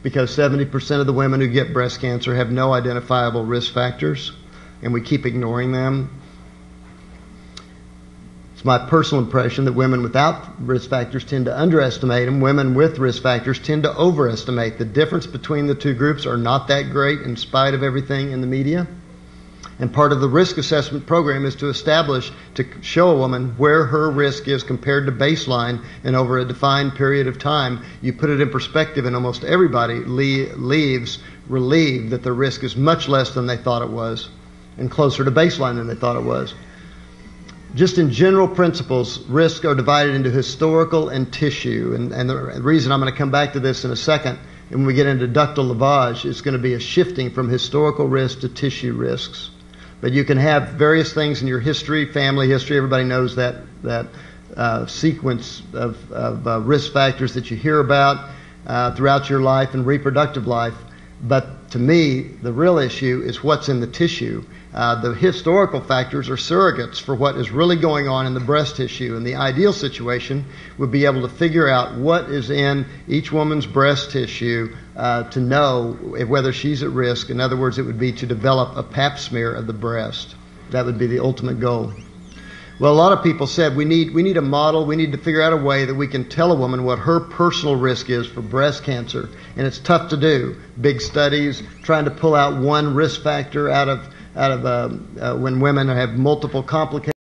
because 70% of the women who get breast cancer have no identifiable risk factors, and we keep ignoring them. It's my personal impression that women without risk factors tend to underestimate them. Women with risk factors tend to overestimate. The difference between the two groups are not that great in spite of everything in the media. And part of the risk assessment program is to show a woman where her risk is compared to baseline, and over a defined period of time, you put it in perspective, and almost everybody leaves relieved that the risk is much less than they thought it was, and closer to baseline than they thought it was. Just in general principles, risks are divided into historical and tissue. And the reason I'm going to come back to this in a second, and when we get into ductal lavage, it's going to be a shifting from historical risk to tissue risks. But you can have various things in your history, family history. Everybody knows that sequence of risk factors that you hear about throughout your life and reproductive life. But to me, the real issue is what's in the tissue. The historical factors are surrogates for what is really going on in the breast tissue. And the ideal situation would be able to figure out what is in each woman's breast tissue to know whether she's at risk. In other words, it would be to develop a pap smear of the breast. That would be the ultimate goal. Well, a lot of people said we need a model. We need to figure out a way that we can tell a woman what her personal risk is for breast cancer. And it's tough to do. Big studies, trying to pull out one risk factor out of when women have multiple complications.